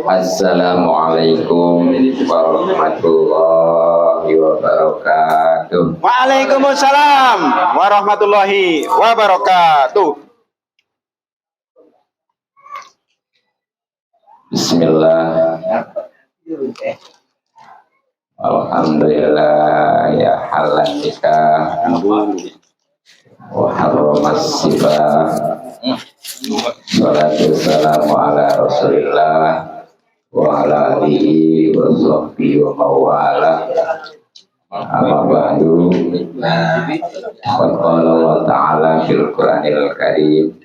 Assalamualaikum warahmatullahi wabarakatuh. Waalaikumsalam warahmatullahi wabarakatuh. Bismillah. Alhamdulillah ya halan nikah wa harramas sibah. Salatu wassalamu ala Rasulillah wa ala alihi wa sahbihi wa mawala. Amma ba'du. Qala Allah ta'ala fil Qur'anil Karim.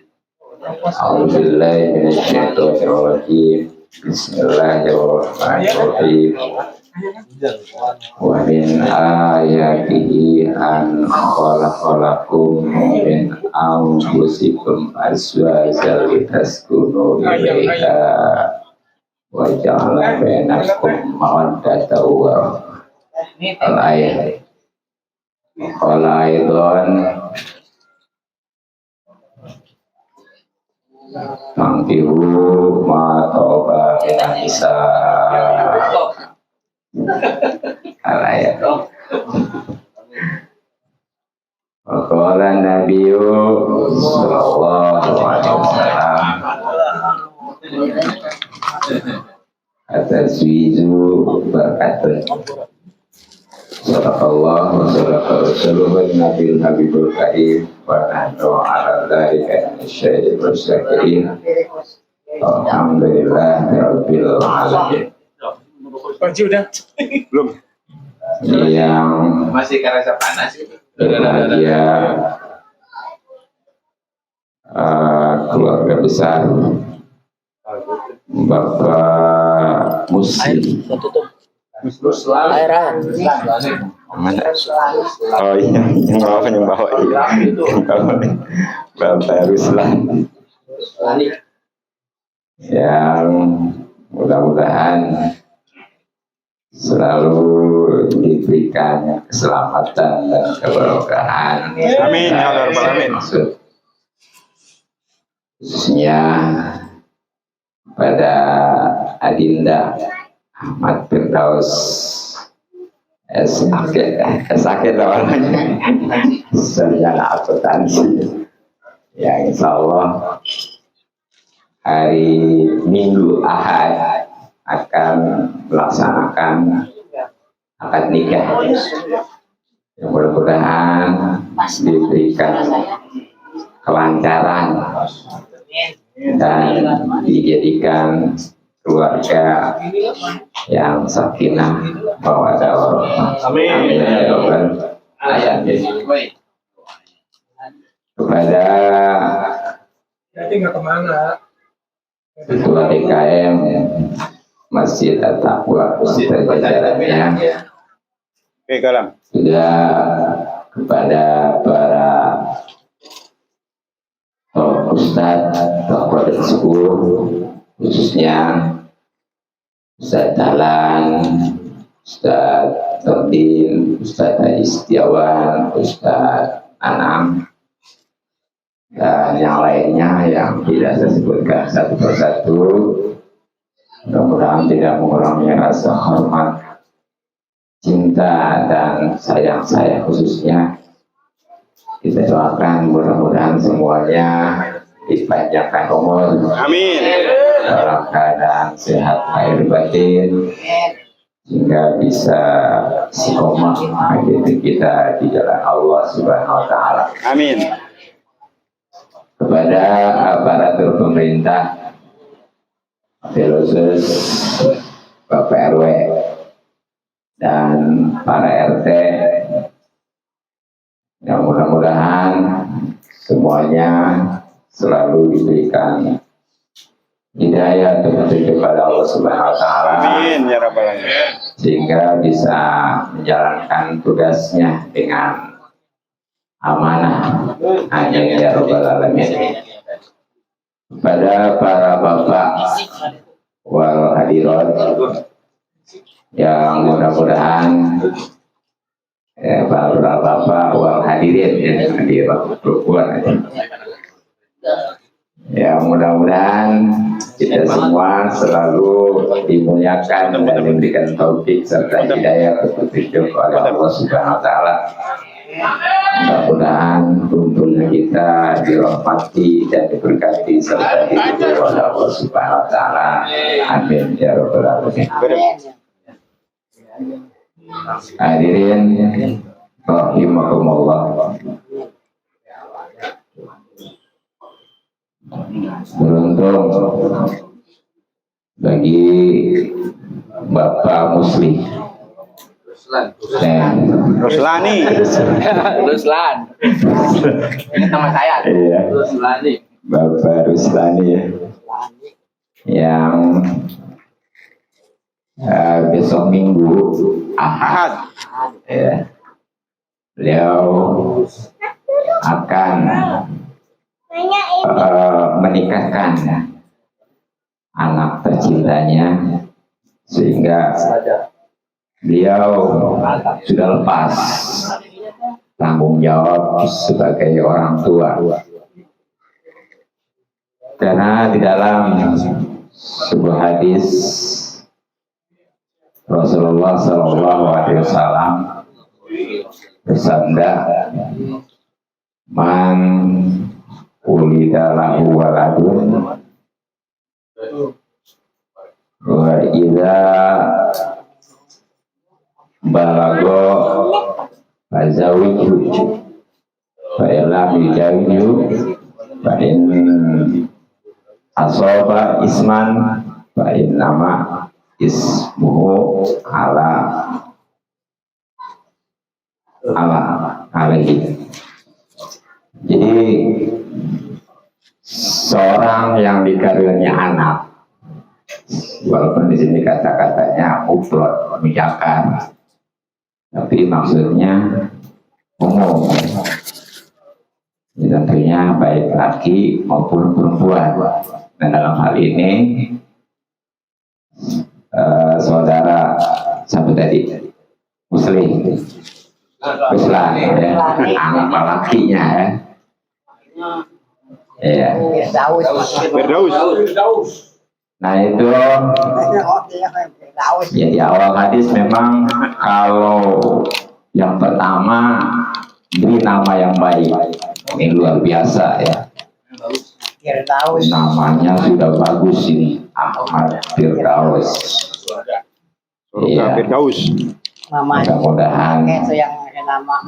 A'udzu billahi minasyaitonir rajim. Bismillahirrahmanirrahim. Wa min ayatihi an khalaqalakum min anfusikum azwajan litaskunu ilaiha wa ja'ala bainakum mawaddatan wa rahmah. Al-ayat. Qala aidan Mangkihu ma toba kita bisa Al-ayat. Qala Nabiyyu sallallahu alaihi wasallam At-tazwiju barakatun. Sadaqallah wa sadaqa rasuluhu Nabil Habibul Karim wa nahnu ala dzalika minasyaitonir rajiim. Alhamdulillah rabbil alamin. Udah belum? Yang masih kerasa panas gitu. Berbahagia keluarga besar Bapak Muslim. Mana? Oh iya, yang bawa Bapak Ruslan. Yang mudah-mudahan selalu diberikan keselamatan dan keberkahan. Amin ya rabbal alamin. Khususnya pada Adinda Ahmad Firdaus sakit namanya sarjana akuntansi yang insya Allah hari Minggu Ahad akan melaksanakan akad nikah. Yang mudah-mudahan diberikan kelancaran dan dijadikan keluarga yang sakinah mawaddah warahmah. Amin ya rabbal alamin. Kepada Ketua DKM Masjid At-Taqwa jajarannya sudah kepada para Ustadz, tokoh dan sepuh, khususnya Ustadz Dahlan, Ustadz Tordin, Ustadz Haji Setiawan, Ustadz Anam, dan yang lainnya yang tidak saya sebutkan satu persatu. Mudah-mudahan tidak mengurangi rasa hormat, cinta dan sayang saya khususnya. Kita doakan mudah-mudahan semuanya dipanjangkan umur. Amin. Dalam keadaan sehat lahir batin sehingga bisa istiqomah mengikuti kita di jalan Allah Subhanahu wa taala. Amin. Kepada aparatur pemerintah, khusus Bapak RW dan para RT, yang mudah-mudahan semuanya selalu diberikan hidayah dan petunjuk kepada Allah Subhanahu wa taala. Amin ya rabbal alamin. Sehingga bisa menjalankan tugasnya dengan amanah. Amin ya rabbal alamin. Kepada para bapak wal hadirat yang mudah-mudahan para bapak wal hadirin yang hadir perempuan Ya, mudah-mudahan kita semua selalu dimuliakan dan diberikan taufik serta hidayah petunjuk oleh Allah Subhanahu wa taala. Mudah-mudahan tuntunan kita dirahmati dan diberkati serta diridhoi oleh Allah Subhanahu wa taala. Amin ya rabbal alamin. Hadirin rahimakumullah. Beruntung bagi Bapak Muslim Ruslani. Ruslan. Ini teman saya. Iya. Ruslani. Bapak Ruslani ya, yang besok Minggu Ahad ya, beliau akan menikahkan anak tercintanya, sehingga beliau sudah lepas tanggung jawab sebagai orang tua. Karena di dalam sebuah hadis Rasulullah SAW bersabda, "Man ulida lahu waladun wa idza balago fazawiju fa illam yujawiju fa in asoba isman fa innama ismuhu alaihi." Jadi seorang yang dikaruniai anak, walaupun di sini kata-katanya mufrad, mujakkar, tapi maksudnya umum. Ya, tentunya baik laki maupun perempuan. Nah, dalam hal ini saudara sampai tadi Muslim Ruslan ya, anak lakinya ya. Iya. Firdaus. Nah itu ya, di awal hadis memang kalau yang pertama beri nama yang baik, ini luar biasa ya. Namanya sudah bagus ini, Ahmad Firdaus. Iya. Firdaus. Mudah-mudahan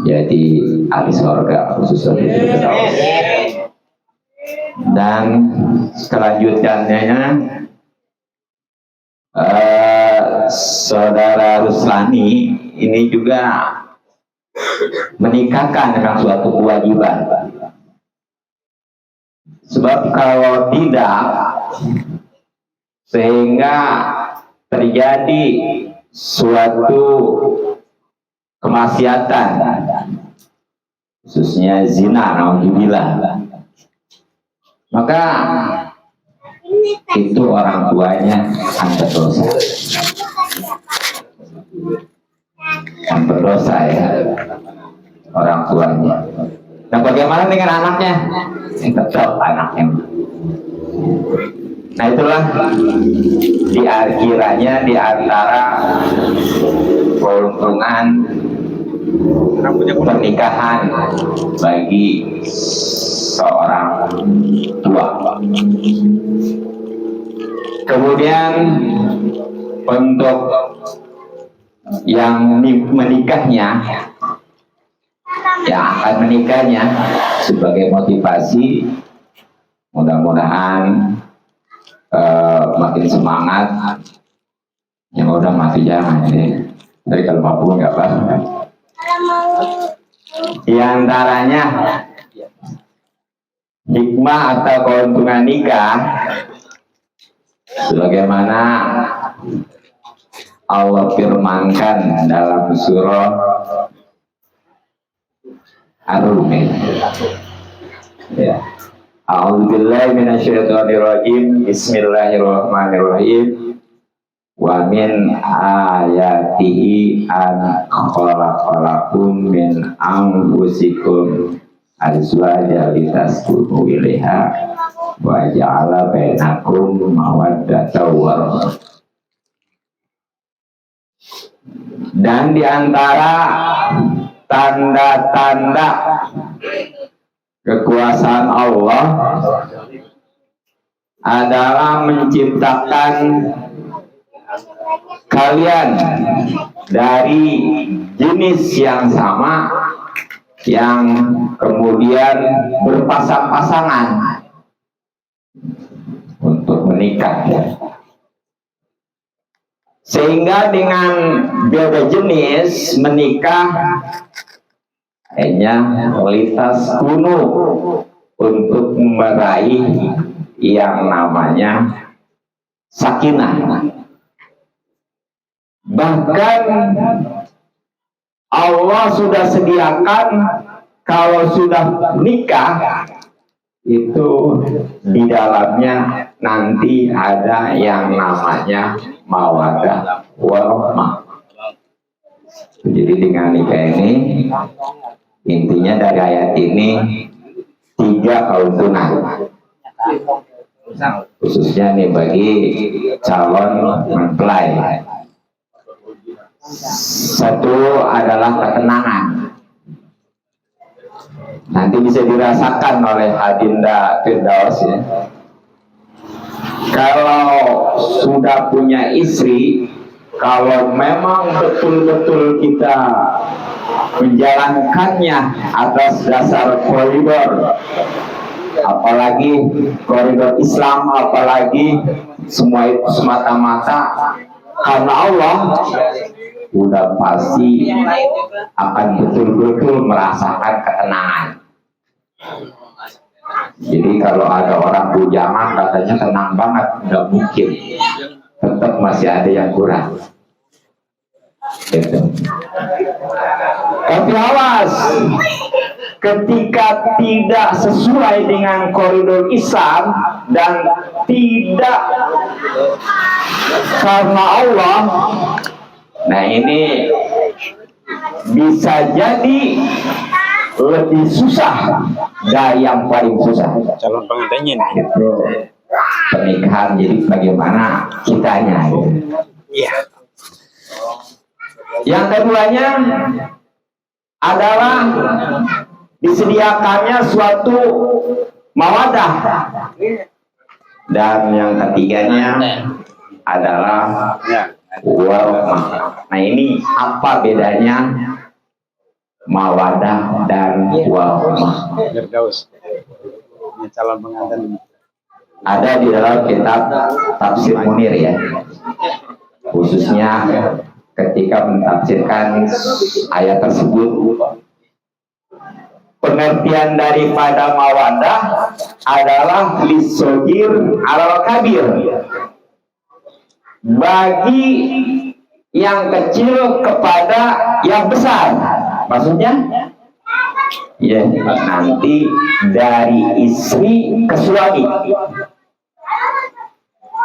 jadi ahli surga khusus dari Firdaus. Dan selanjutnya saudara Ruslani ini juga menikahkan dengan suatu kewajiban. Sebab kalau tidak, sehingga terjadi suatu kemaksiatan, khususnya zina, naudzubillah, maka itu orang tuanya akan berdosa. Akan berdosa ya, orang tuanya. Nah, bagaimana dengan anaknya? Tetap anaknya. Nah, itulah kiranya di antara keuntungan pernikahan bagi seorang tua. Kemudian untuk yang menikahnya, yang akan menikahnya, sebagai motivasi, mudah-mudahan makin semangat. Yang udah mati jangan ya. Tapi kalau mampu nggak apa-apa. Di antaranya hikmah atau keuntungan nikah, sebagaimana Allah firmankan dalam surah Ar-Rum. Ya. A'udzubillahi minasyaitonirrajim. Bismillahirrahmanirrahim. Wa min ayatihi an khalaqalakum min anfusikum azwajan litaskunu ilaiha wa ja'ala bainakum mawaddatan wa rahmah. Dan di antara tanda-tanda kekuasaan Allah adalah menciptakan kalian dari jenis yang sama yang kemudian berpasang-pasangan untuk menikah, sehingga dengan beda jenis menikah hanya kualitas kuno untuk meraih yang namanya sakinah. Bahkan Allah sudah sediakan kalau sudah nikah itu di dalamnya nanti ada yang namanya mawaddah warahmah. Jadi dengan nikah ini intinya dari ayat ini 3 keuntungan, khususnya nih bagi calon mempelai. Satu adalah ketenangan, nanti bisa dirasakan oleh Hadinda Firdaus ya. Kalau sudah punya istri, kalau memang betul-betul kita menjalankannya atas dasar koridor, apalagi koridor Islam, apalagi semua itu semata-mata karena Allah, udah pasti akan betul-betul merasakan ketenangan. Jadi kalau ada orang bujangan katanya tenang banget, nggak mungkin, tetap masih ada yang kurang. Gitu. Tapi awas, ketika tidak sesuai dengan koridor Islam dan tidak karena Allah, nah ini bisa jadi lebih susah dari yang paling susah. Calon pengantinnya nih. Itu pernikahan, jadi bagaimana kitanya gitu. Iya. Yang keduanya adalah disediakannya suatu mawadah, dan yang ketiganya adalah warahmah. Nah ini apa bedanya mawadah dan warahmah? Firdaus. Ini calon pengantin. Ada di dalam kitab Tafsir Munir ya, khususnya ketika mentafsirkan ayat tersebut. Pengertian daripada mawadah adalah lisogir alal kabir, bagi yang kecil kepada yang besar. Maksudnya ya, nanti dari istri ke suami,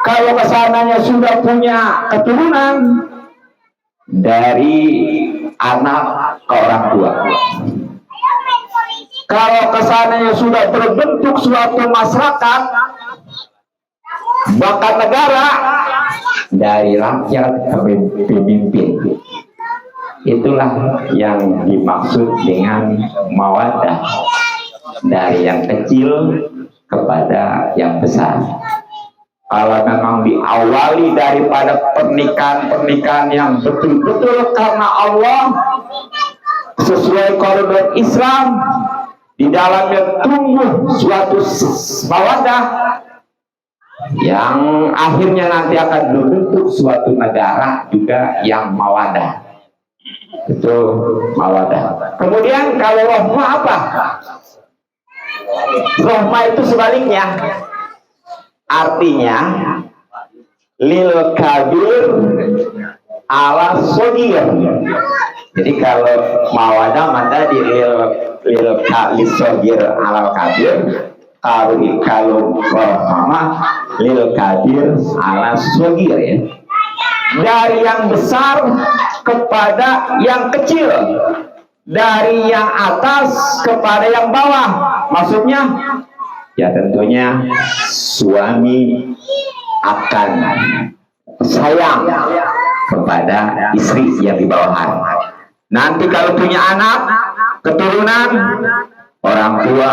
kalau kesananya sudah punya keturunan, dari anak ke orang tua. Kalau kesananya sudah terbentuk suatu masyarakat, bahkan negara, dari rakyat ke pemimpin. Itulah yang dimaksud dengan mawaddah, dari yang kecil kepada yang besar. Kalau memang diawali daripada pernikahan yang betul-betul karena Allah, sesuai koridor Islam, di dalamnya tumbuh suatu mawaddah yang akhirnya nanti akan berbentuk suatu negara juga yang mawaddah. Itu mawaddah. Kemudian kalau rahmah apa? Rahmah itu sebaliknya, artinya lil kabir ala sogir. Jadi kalau mawadah maka di lil sogir ala kabir, kalau rahmah lil kabir ala sogir ya, dari yang besar kepada yang kecil, dari yang atas kepada yang bawah. Maksudnya ya tentunya suami akan sayang kepada istri yang di bawahan. Nanti kalau punya anak, keturunan, orang tua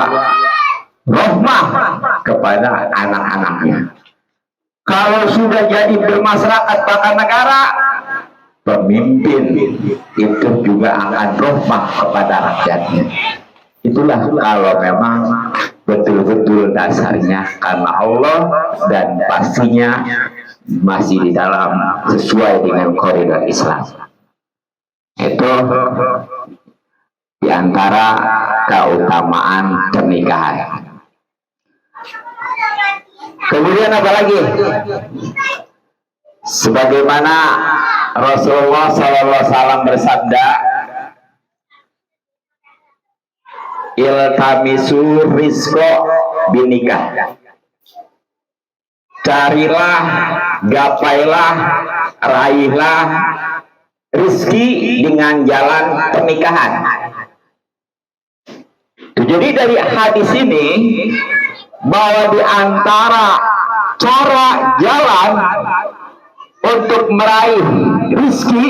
rahmah kepada anak-anaknya. Kalau sudah jadi bermasyarakat bahkan negara, pemimpin itu juga akan rahmah kepada rakyatnya. Itulah kalau memang betul-betul dasarnya karena Allah dan pastinya masih di dalam sesuai dengan koridor Islam. Itu diantara keutamaan pernikahan. Kemudian apa lagi? Sebagaimana Rasulullah SAW bersabda, iltamisu rizqo binikah. Carilah, gapailah, raihlah rizki dengan jalan pernikahan. Jadi dari hadis ini bahwa di antara cara jalan untuk meraih rizki,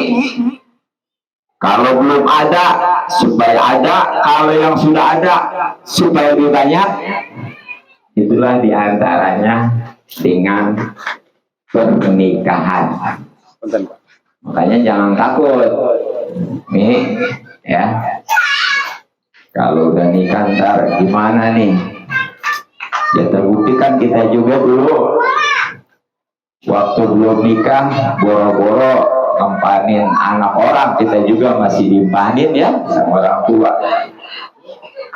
kalau belum ada supaya ada, kalau yang sudah ada supaya lebih banyak, itulah diantaranya dengan pernikahan. Makanya jangan takut nih ya, kalau udah nikah ntar gimana nih ya, terbukti kan kita juga dulu waktu belum nikah boro-boro ngempanin anak orang, kita juga masih dimpanin ya sama orang tua.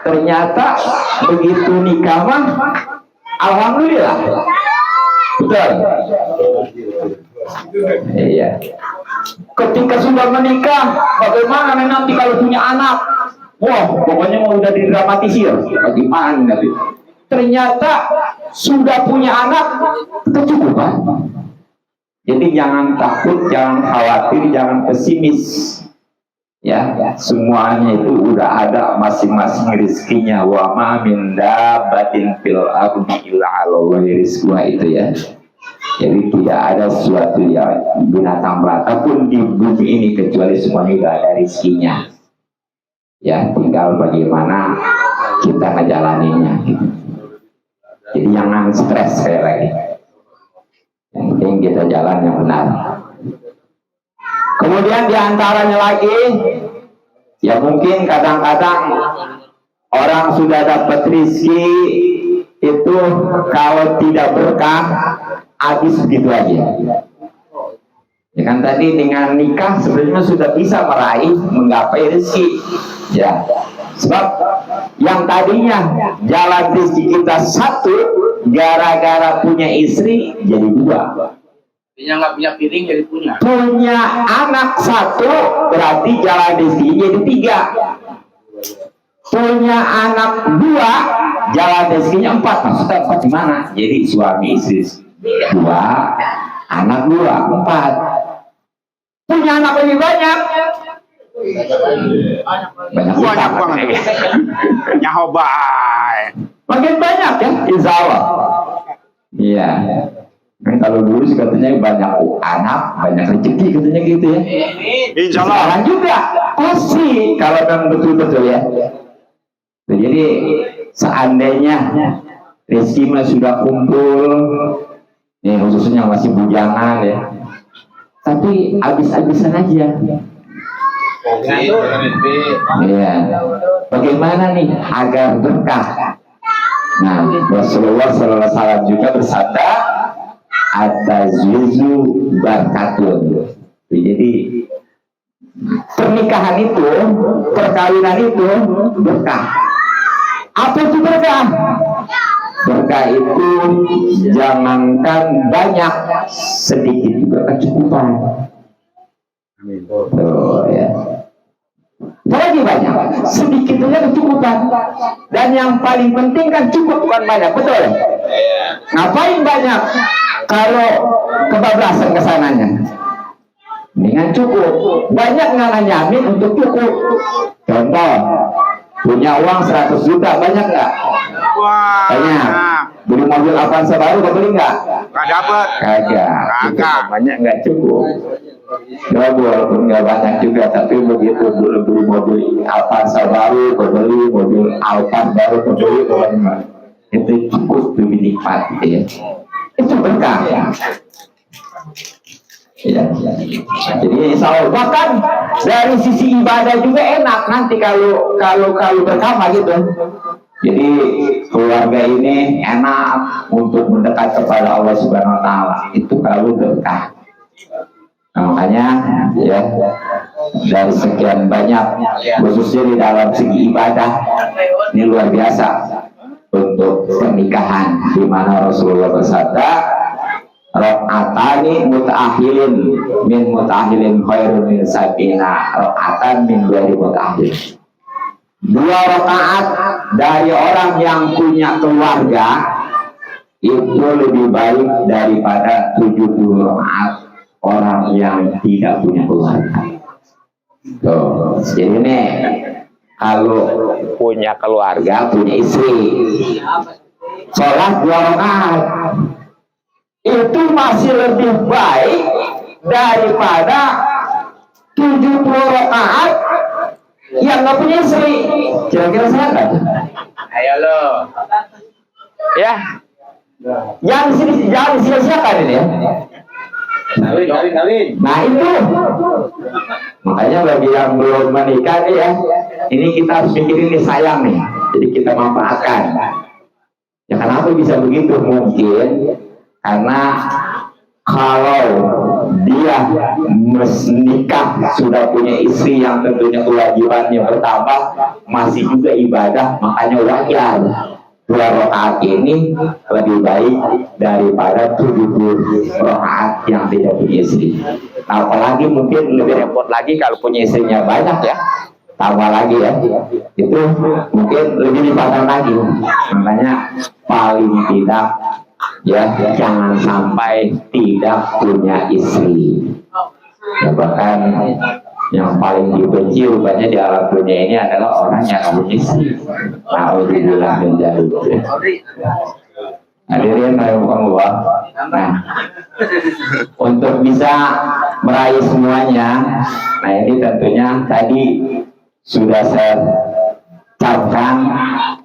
Ternyata begitu nikah mah alhamdulillah, betul. Iya. Ketika sudah menikah, bagaimana nanti kalau punya anak? Wah, pokoknya mau udah didramatisir. Bagaimana nanti? Ternyata sudah punya anak, kecukupan. Jadi jangan takut, jangan khawatir, jangan pesimis. Ya, semuanya itu udah ada masing-masing rezekinya. Wa ma min dabbatin fil ardi illa 'alallahi rizquha, itu ya. Jadi tidak ada sesuatu yang binatang melata pun di bumi ini kecuali semuanya sudah ada rezekinya. Ya, tinggal bagaimana kita ngejalaninnya. Jadi jangan stres sekali lagi. Yang penting kita jalan yang benar. Kemudian diantaranya lagi, ya mungkin kadang-kadang orang sudah dapat rezeki itu kalau tidak berkah habis begitu aja. Ya kan tadi dengan nikah sebenarnya sudah bisa meraih menggapai rezeki. Ya, sebab yang tadinya jalan rezeki kita satu, gara-gara punya istri jadi dua. Artinya nggak punya piring jadi punya. Punya anak satu berarti jalan rezeki jadi tiga. Punya anak dua, jalan rezekinya empat. Maksudnya empat gimana? Jadi suami istri dua, anak dua, empat. Punya anak lebih banyak. Banyak banget. Nyahobai. Makin banyak ya, insya Allah. Iya. Kan kalau dulu sih katanya banyak anak, banyak rezeki katanya gitu ya. Insya Allah. Sekarang juga pasti kalau memang betul-betul ya. Jadi seandainya rezeki mah sudah kumpul, nih khususnya masih bujangan ya. Tapi habis-habisan aja. Iya. Bagaimana nih agar berkah? Nah, Rasulullah SAW juga bersabda, "At-tazwizu barakatun." Jadi pernikahan itu, perkawinan itu berkah. Apa itu berkah? Berkah itu jangankan banyak, sedikit juga kecukupan. Tuh ya. Apalagi banyak, sedikit juga kecukupan. Dan yang paling penting kan cukup, bukan banyak, betul? Ngapain banyak kalau kebablasan kesananya? Dengan cukup. Banyak nggak nyamin untuk cukup. Contoh, punya uang 100 juta, banyak nggak? Wah. Banyak. mobil Avanza baru kau beli nggak? Nggak dapat. Kagak. Kagak. Banyak nggak cukup. Ya walaupun nggak banyak juga, tapi begitu beli mobil Avanza baru, kau beli mobil Alphard baru, kau beli, itu cukup lebih nikmat, ya. Itu berkah. Ya. Jadi insya Allah bahkan dari sisi ibadah juga enak nanti kalau bersama gitu. Jadi keluarga ini enak untuk mendekat kepada Allah Subhanahu Wa Taala. Itu kalau berkah. Nah, makanya ya dari sekian banyak khususnya di dalam segi ibadah ini luar biasa untuk pernikahan di mana Rasulullah bersabda rakaatani muta'ahilin min muta'ahilin khairun min sabina rakaatan min ghairi muta'ahil. 2 rakaat dari orang yang punya keluarga itu lebih baik daripada 70 rakaat orang yang tidak punya keluarga. Tuh, jadi nih kalau punya keluarga, punya istri, sholat 2 rakaat itu masih lebih baik daripada 70 rakaat yang nggak punya istri. Kira-kira saya nggak? Ayo lo. Ya, jangan sia-siakan ini ya. Kawin. Nah itu, makanya bagi yang belum menikah nih ya, ini kita harus pikirin nih sayang nih, jadi kita manfaatkan. Ya kenapa bisa begitu? Mungkin karena kalau dia menikah sudah punya istri yang tentunya kewajibannya bertambah, masih juga ibadah, makanya wajar 2 rakaat ini lebih baik daripada 70 rakaat yang tidak punya istri. Apalagi mungkin lebih repot lagi kalau punya istrinya banyak ya, tambah lagi ya, itu mungkin lebih dipandang lagi. Makanya paling tidak ya jangan sampai tidak punya istri. Ya, bahkan yang paling dibenci rupanya di alam dunia ini adalah orang yang nggak punya istri. Alhamdulillah menjadi. Hadirin rahimakumullah. Nah, untuk bisa meraih semuanya, nah ini tentunya tadi sudah saya camkan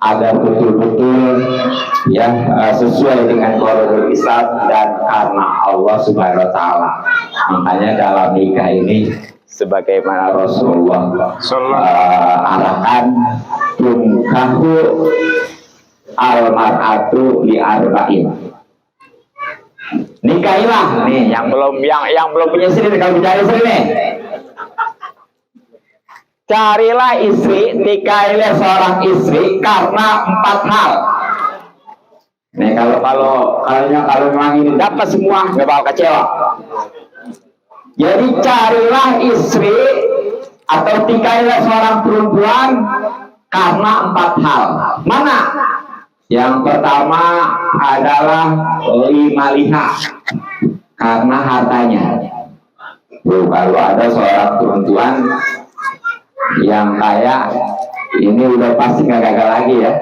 agar betul-betul ya sesuai dengan koridor Islam dan karena Allah Subhanahu Wa Taala. Makanya dalam nikah ini sebagaimana Rasulullah arahkan tunkahu al-mar'atu li arba'in. Nikahilah nih yang belum punya istri, kalau bicara istri nih. Carilah istri, nikahilah seorang istri karena 4 hal. Nih kalau memang ini dapat semua nggak bakal kecewa. Jadi carilah istri atau nikahilah seorang perempuan karena 4 hal. Mana? Yang pertama adalah limaliha, karena hartanya. Tuh, kalau ada seorang perempuan yang kaya, ini udah pasti nggak gagal lagi ya.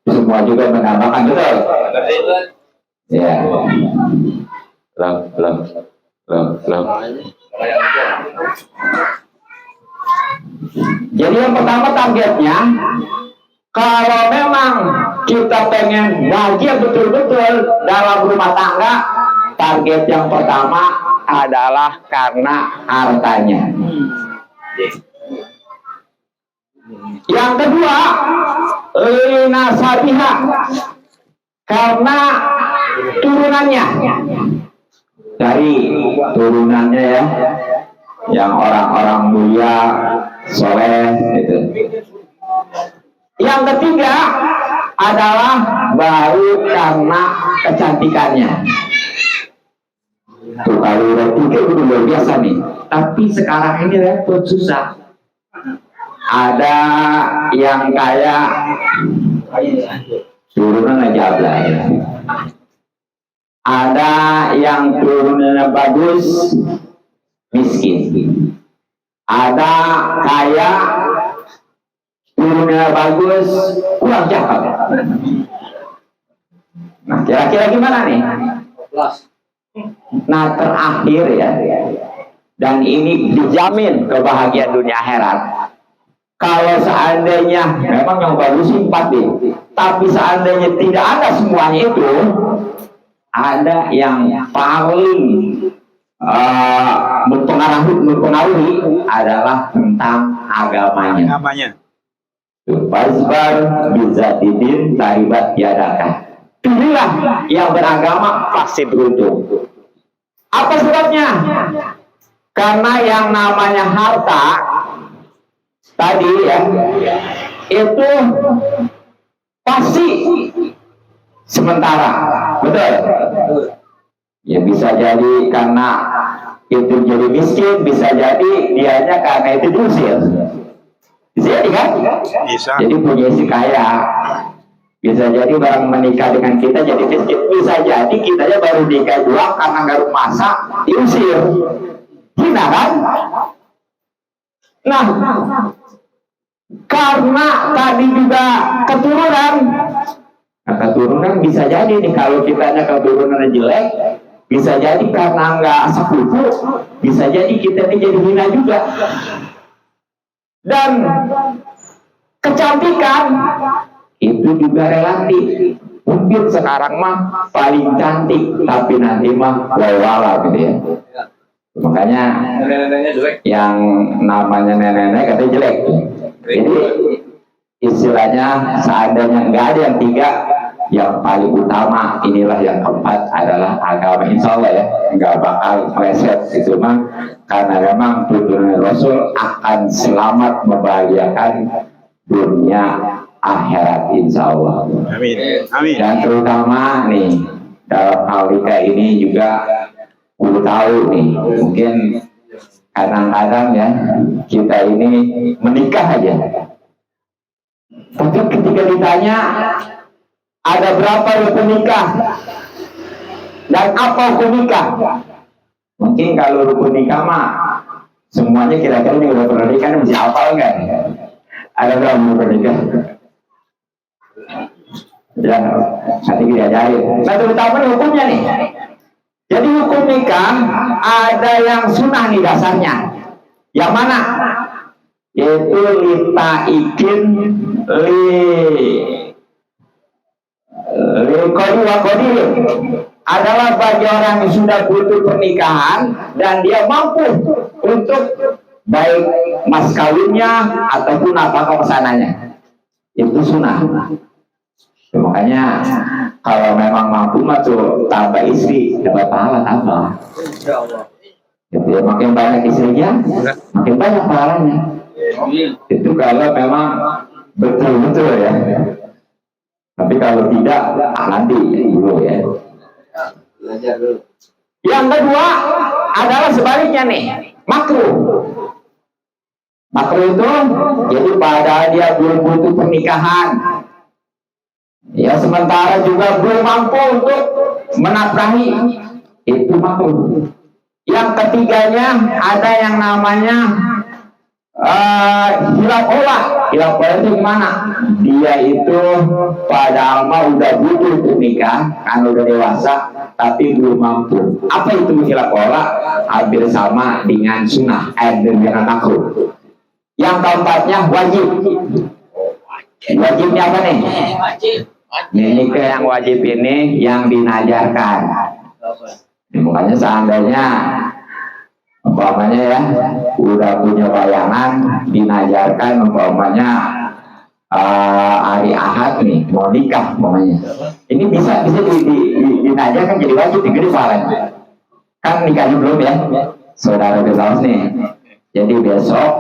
Semua juga menambahkan, betul? Ya. Belum. Jadi yang pertama targetnya, kalau memang kita pengen bahagia betul-betul dalam rumah tangga, target yang pertama adalah karena hartanya. Yang kedua, linasabiha, karena turunannya. Dari turunannya ya, yang orang-orang mulia, soleh gitu. Yang ketiga adalah baru karena kecantikannya. Tuh kalau udah 3 itu luar biasa nih. Tapi sekarang ini repot, susah. Ada yang kaya turunan aja ya. Ada yang turunannya bagus, miskin. Ada kaya, turunannya bagus, kurang cakep. Nah, kira-kira gimana nih? Plus. Nah, terakhir ya, dan ini dijamin kebahagiaan dunia akhirat. Kalau seandainya memang yang bagus sih 4D, tapi seandainya tidak ada semuanya itu, ada yang paling mempengaruhi adalah tentang agamanya. Namanya. Fasbar bisa tidin taribat yadaka. Pilihlah yang beragama pasti beruntung. Apa sebabnya? Karena yang namanya harta tadi ya, itu pasti sementara, betul? Ya bisa jadi karena itu jadi miskin, bisa jadi dianya karena itu diusir. Bisa jadi kan? Bisa. Jadi punya istri kaya. Bisa jadi barang menikah dengan kita jadi miskin. Bisa jadi kitanya baru nikah doang karena nggak masak, diusir. Hina kan? Nah, karena tadi juga keturunan. Nah, keturunan bisa jadi nih kalau kitanya keturunan jelek, bisa jadi karena nggak sekufu, bisa jadi kita ini jadi hina juga. Dan kecantikan itu juga relatif. Mungkin sekarang mah paling cantik, tapi nanti mah wala gitu ya. Makanya Nenek-neneknya jelek. yang namanya nenek-nenek katanya jelek. Jadi istilahnya seandainya nggak ada yang tiga, yang paling utama inilah yang keempat adalah agama. Insya Allah ya nggak bakal meleset itu mah, karena memang tuntunan Rasul akan selamat membahagiakan dunia akhirat insya Allah. Amin. Amin. Dan terutama nih dalam hal nikah ini juga perlu tahu nih, mungkin kadang-kadang ya kita ini menikah aja, tapi ketika ditanya ada berapa rukun nikah dan apa hukum nikah, mungkin kalau rukun nikah mah semuanya kira-kira yang udah pernah nikah mesti hafal nggak? Ada berapa rukun nikah? Ya, nanti diajarin. Nah, terutama hukumnya nih. Jadi hukum nikah ada yang sunnah nih dasarnya. Yang mana? Yaitu litaikin kodi wa kodi adalah bagi orang yang sudah butuh pernikahan dan dia mampu untuk baik mas kawinnya ataupun apa kesananya. Itu sunnah. Makanya kalau memang mampu mah tuh tambah istri dapat pahala tambah. Insyaallah. Gitu ya, makin banyak istrinya makin banyak pahalanya. Itu kalau memang betul-betul ya. Tapi kalau tidak nanti dulu ya. Belajar dulu. Yang kedua adalah sebaliknya nih, makruh. Makruh itu jadi padahal dia belum butuh pernikahan. Ya sementara juga belum mampu untuk menafkahi, itu makruh. Yang ketiganya ada yang namanya hilaf olah. Hilaf olah itu gimana? Dia itu padahal mah udah butuh untuk nikah, kan udah dewasa, tapi belum mampu. Apa itu hilaf olah? Hampir sama dengan sunnah, dengan makruh. Yang keempatnya wajib. Wajibnya apa nih? Wajib. Ini ke yang wajib ini yang dinajarkan. Makanya seandainya umpamanya ya udah punya bayangan dinajarkan umpamanya hari Ahad nih mau nikah umpamanya. Ini bisa dinajarkan jadi wajib digede pahalanya. Kan nikahnya belum ya, saudara Besaus nih. Jadi besok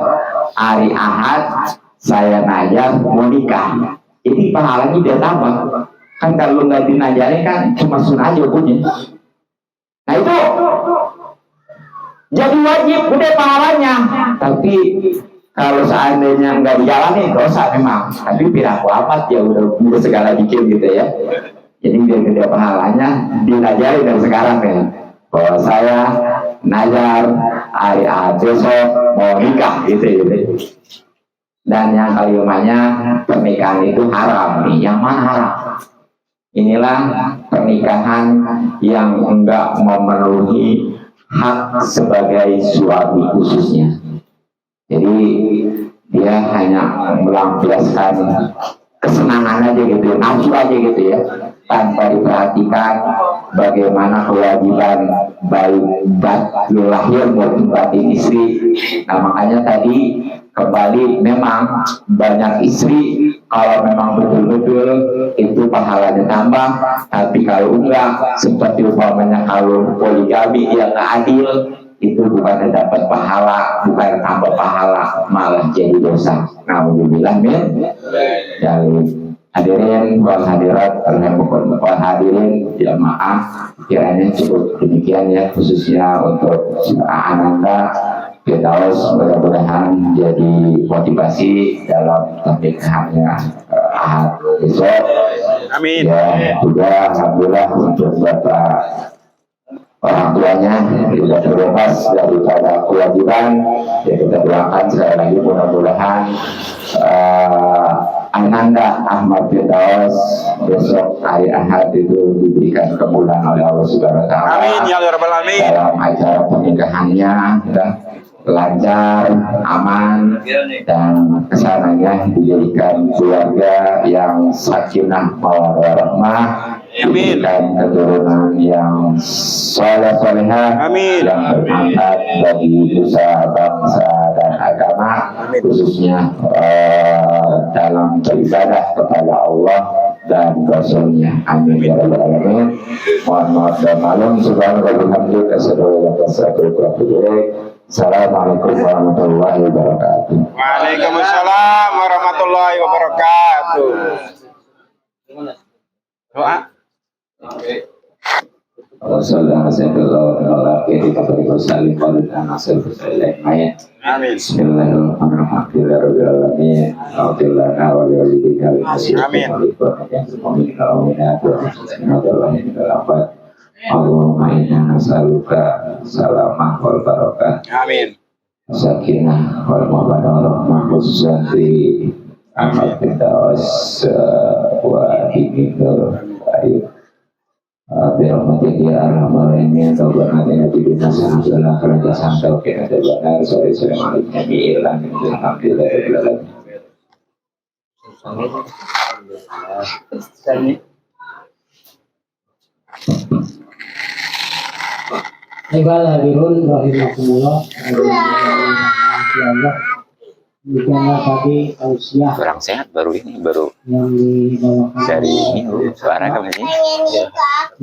hari Ahad saya najar mau nikah. Ini pahalanya dia tambah. Kan kalau nggak dinajarin kan cuma sunnah aja punya. Nah itu jadi wajib gede pahalanya. Tapi kalau seandainya nggak dijalani dosa memang. Tapi piraku amat ya udah segala bikin gitu ya. Jadi biar gede pahalanya dinajarin dari sekarang ya. Bahwa saya najar hari besok mau nikah gitu. Dan yang kelimanya pernikahan itu haram nih. Yang mana haram? Inilah pernikahan yang enggak memenuhi hak sebagai suami khususnya. Jadi dia hanya melampiaskan kesenangan aja gitu, nafsu aja gitu ya, tanpa diperhatikan bagaimana kewajiban baik lahir maupun batin istri. Nah makanya tadi kembali memang banyak istri kalau memang betul-betul itu pahalanya tambah, tapi kalau enggak seperti umpamanya kalau poligami dia nggak adil, itu bukan dapat pahala, bukan tambah pahala, malah jadi dosa. Alhamdulillah min dari hadirin wal hadirat wal hadirin jamaah, kiranya cukup demikian ya, khususnya untuk Ananda Firdaus, mudah-mudahan jadi motivasi dalam pernikahannya Ahad besok. Amin. Ya juga alhamdulillah untuk Bapak orang tuanya sudah terbebas daripada kewajiban. Ya kita doakan sekali lagi mudah-mudahan Ananda Ahmad Firdaus besok hari Ahad itu diberikan kemudahan oleh Allah Subhanahu wa taala. Amin ya rabbal alamin. Dalam acara pernikahannya dan lancar, aman, dan kesananya dijadikan keluarga yang sakinah mawaddah rahmah, diberikan keturunan yang soleh-solehah, yang bermanfaat bagi nusa bangsa dan agama, khususnya dalam beribadah kepada Allah dan Rasulnya. Amin ya rabbal alamin. Mohon maaf dan maklum. Subhanallah, Assalamualaikum warahmatullahi wabarakatuh. Waalaikumsalam warahmatullahi wabarakatuh. Doa. Allahumma inna nas'aluka salamah wal barakah. Amin. Sakinah wal mawaddah rahmah khususan di Ahmad Firdaus wa himidul aib. Birahmatik ya arhamar rahimin. Rabbana atina fid dunya hasanah wa fil akhirati hasanah wa qina adzabannar. Assalamu alaikum warahmatullahi wabarakatuh. Baiklah hadirin rahimakumullah. Demikianlah tadi tausiah kurang sehat baru yang dibawakan dari minggu suara kamu ini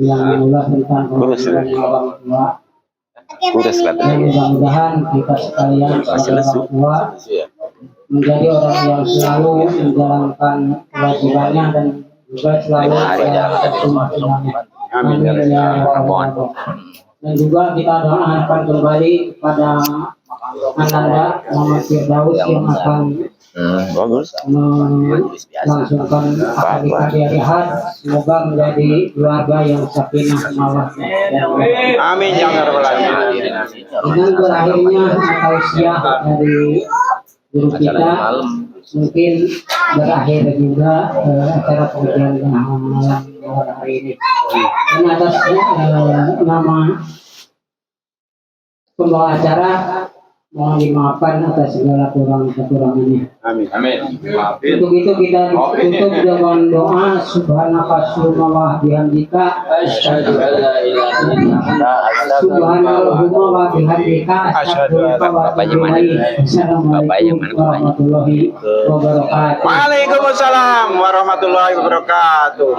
yang mengulas tentang kurus orang tua. kurus Dan katanya mudah-mudahan kita sekalian sebagai orang tua menjadi orang yang selalu menjalankan kewajibannya dan juga selalu sunnah-sunnahnya. Amin ya rabbal alamin. Dan juga kita doakan kembali kepada Ananda Muhammad Firdaus yang akan bagus melangsungkan akad nikah di hari Ahad. Semoga menjadi keluarga yang sakinah mawaddah. Amin ya rabbal alamin. Dengan berakhirnya tausiah dari guru kita, mungkin berakhir juga acara pengajian malam hari ini. Dan atas nama pembawa acara mohon dimaafkan atas segala kekurangannya. Amin. Amin. Untuk itu kita tutup dengan doa subhanaka wa bihamdika asyhadu an la ilaha illa anta subhanallahumma wa bihamdika asyhadu an la ilaha illa anta. Assalamualaikum warahmatullahi wabarakatuh. Waalaikumsalam warahmatullahi wabarakatuh.